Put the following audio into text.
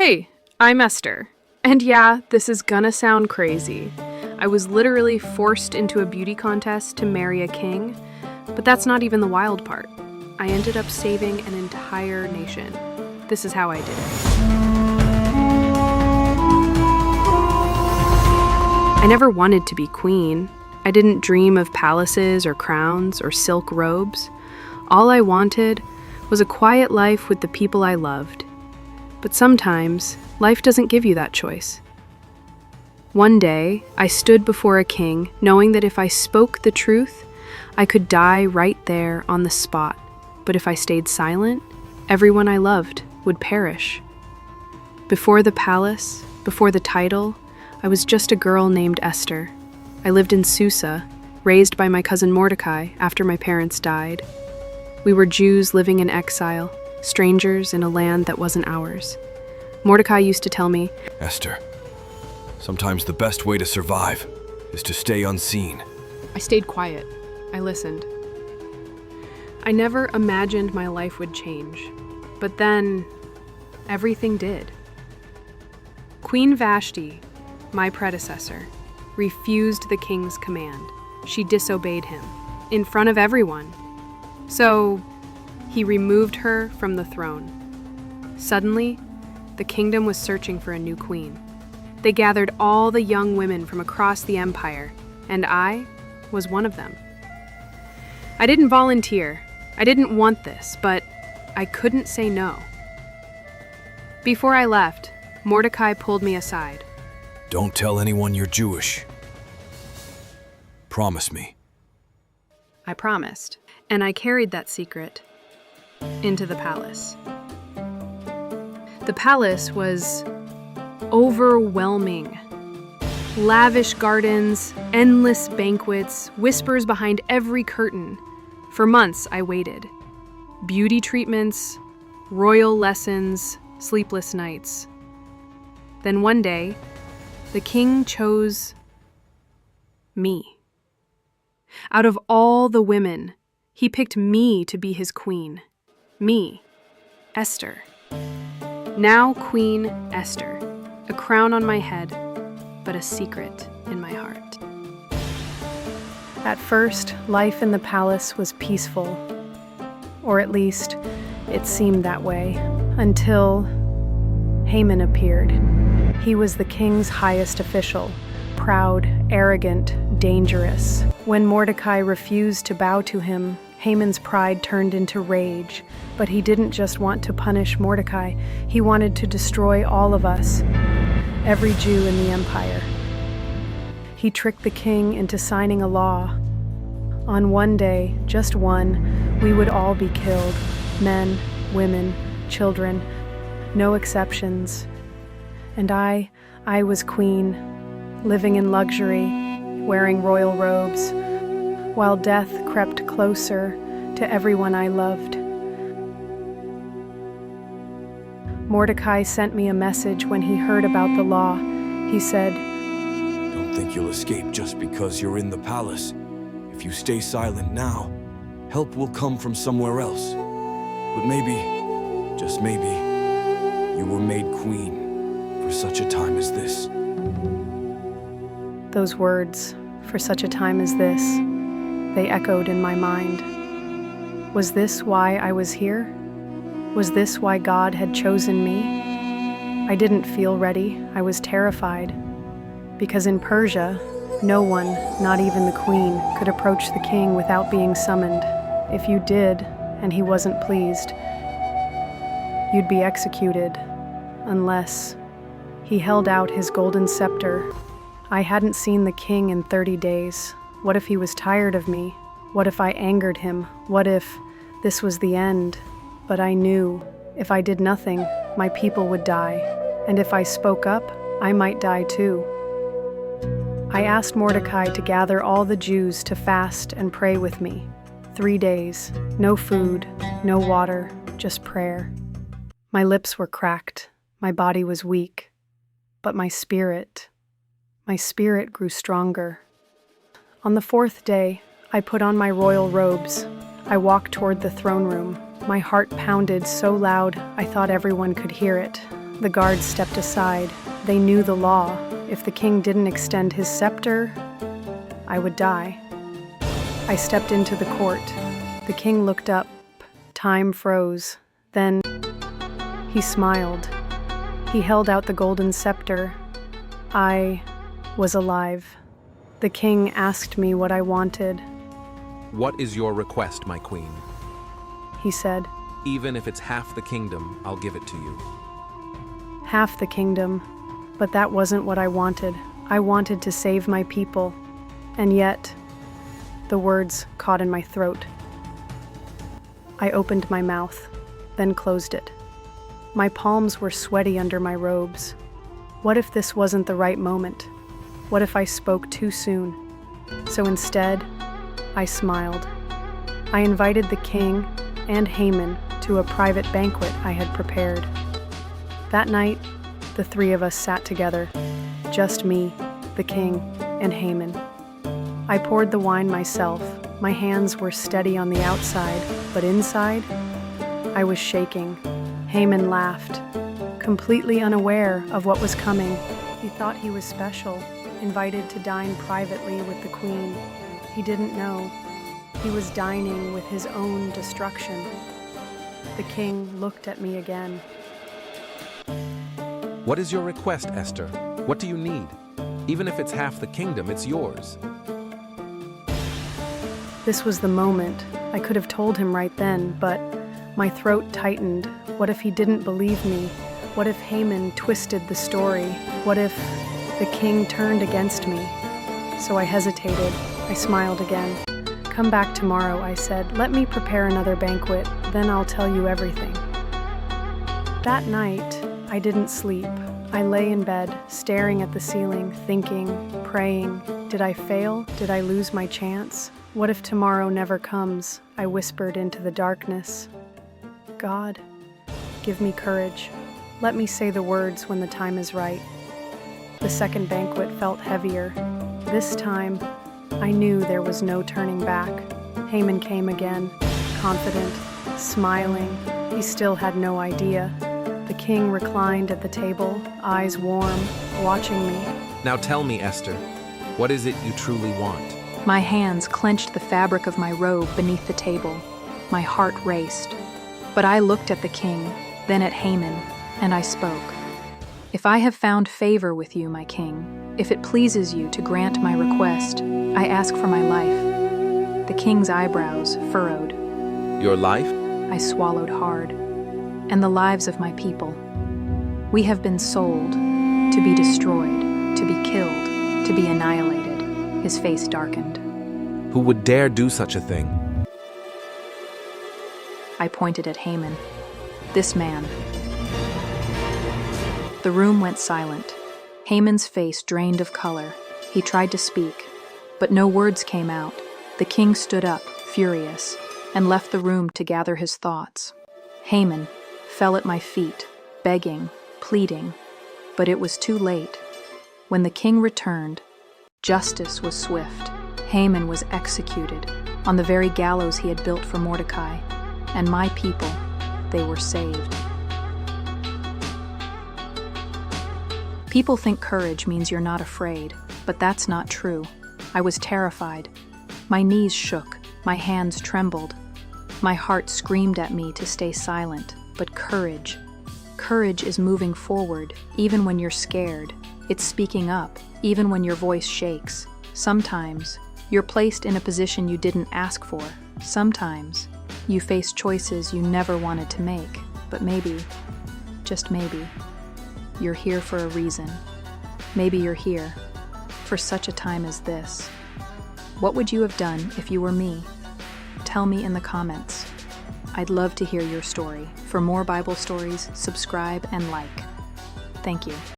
Hey, I'm Esther. And yeah, this is gonna sound crazy. I was literally forced into a beauty contest to marry a king, but that's not even the wild part. I ended up saving an entire nation. This is how I did it. I never wanted to be queen. I didn't dream of palaces or crowns or silk robes. All I wanted was a quiet life with the people I loved. But sometimes, life doesn't give you that choice. One day, I stood before a king, knowing that if I spoke the truth, I could die right there on the spot. But if I stayed silent, everyone I loved would perish. Before the palace, before the title, I was just a girl named Esther. I lived in Susa, raised by my cousin Mordecai after my parents died. We were Jews living in exile, strangers in a land that wasn't ours. Mordecai used to tell me, Esther, sometimes the best way to survive is to stay unseen. I stayed quiet. I listened. I never imagined my life would change, but then everything did. Queen Vashti, my predecessor, refused the king's command. She disobeyed him in front of everyone. So he removed her from the throne. Suddenly, the kingdom was searching for a new queen. They gathered all the young women from across the empire, and I was one of them. I didn't volunteer. I didn't want this, but I couldn't say no. Before I left, Mordecai pulled me aside. Don't tell anyone you're Jewish. Promise me. I promised, and I carried that secret into the palace. The palace was overwhelming. Lavish gardens, endless banquets, whispers behind every curtain. For months, I waited. Beauty treatments, royal lessons, sleepless nights. Then one day, the king chose me. Out of all the women, he picked me to be his queen. Me, Esther. Now Queen Esther, a crown on my head, but a secret in my heart. At first, life in the palace was peaceful, or at least it seemed that way, until Haman appeared. He was the king's highest official, proud, arrogant, dangerous. When Mordecai refused to bow to him, Haman's pride turned into rage. But he didn't just want to punish Mordecai, he wanted to destroy all of us, every Jew in the empire. He tricked the king into signing a law. On one day, just one, we would all be killed. Men, women, children, no exceptions. And I was queen, living in luxury, wearing royal robes, while death crept closer to everyone I loved. Mordecai sent me a message when he heard about the law. He said, Don't think you'll escape just because you're in the palace. If you stay silent now, help will come from somewhere else. But maybe, just maybe, you were made queen for such a time as this. Those words, for such a time as this, they echoed in my mind. Was this why I was here? Was this why God had chosen me? I didn't feel ready. I was terrified. Because in Persia, no one, not even the queen, could approach the king without being summoned. If you did, and he wasn't pleased, you'd be executed, unless he held out his golden scepter. I hadn't seen the king in 30 days. What if he was tired of me? What if I angered him? What if this was the end? But I knew if I did nothing, my people would die. And if I spoke up, I might die too. I asked Mordecai to gather all the Jews to fast and pray with me. 3 days, no food, no water, just prayer. My lips were cracked, my body was weak, but my spirit grew stronger. On the 4th day, I put on my royal robes. I walked toward the throne room. My heart pounded so loud I thought everyone could hear it. The guards stepped aside. They knew the law. If the king didn't extend his scepter, I would die. I stepped into the court. The king looked up. Time froze. Then he smiled. He held out the golden scepter. I was alive. The king asked me what I wanted. "What is your request, my queen?" He said. "Even if it's half the kingdom, I'll give it to you." Half the kingdom. But that wasn't what I wanted. I wanted to save my people. And yet, the words caught in my throat. I opened my mouth, then closed it. My palms were sweaty under my robes. What if this wasn't the right moment? What if I spoke too soon? So instead, I smiled. I invited the king and Haman to a private banquet I had prepared. That night, the three of us sat together, just me, the king, and Haman. I poured the wine myself. My hands were steady on the outside, but inside, I was shaking. Haman laughed, completely unaware of what was coming. He thought he was special, invited to dine privately with the queen. He didn't know. He was dining with his own destruction. The king looked at me again. "What is your request, Esther? What do you need? Even if it's half the kingdom, it's yours." This was the moment. I could have told him right then, but my throat tightened. What if he didn't believe me? What if Haman twisted the story? What if the king turned against me? So I hesitated. I smiled again. "Come back tomorrow," I said. "Let me prepare another banquet, then I'll tell you everything." That night, I didn't sleep. I lay in bed, staring at the ceiling, thinking, praying. Did I fail? Did I lose my chance? What if tomorrow never comes? I whispered into the darkness. God, give me courage. Let me say the words when the time is right. The second banquet felt heavier. This time, I knew there was no turning back. Haman came again, confident, smiling. He still had no idea. The king reclined at the table, eyes warm, watching me. "Now tell me, Esther, what is it you truly want?" My hands clenched the fabric of my robe beneath the table. My heart raced. But I looked at the king, then at Haman, and I spoke. "If I have found favor with you, my king, if it pleases you to grant my request, I ask for my life." The king's eyebrows furrowed. "Your life?" I swallowed hard. "And the lives of my people. We have been sold to be destroyed, to be killed, to be annihilated." His face darkened. "Who would dare do such a thing?" I pointed at Haman. "This man." The room went silent. Haman's face drained of color. He tried to speak, but no words came out. The king stood up, furious, and left the room to gather his thoughts. Haman fell at my feet, begging, pleading, but it was too late. When the king returned, justice was swift. Haman was executed on the very gallows he had built for Mordecai, and my people, they were saved. People think courage means you're not afraid, but that's not true. I was terrified. My knees shook, my hands trembled. My heart screamed at me to stay silent, but courage is moving forward, even when you're scared. It's speaking up, even when your voice shakes. Sometimes, you're placed in a position you didn't ask for. Sometimes, you face choices you never wanted to make. But maybe, just maybe, you're here for a reason. Maybe you're here for such a time as this. What would you have done if you were me? Tell me in the comments. I'd love to hear your story. For more Bible stories, subscribe and like. Thank you.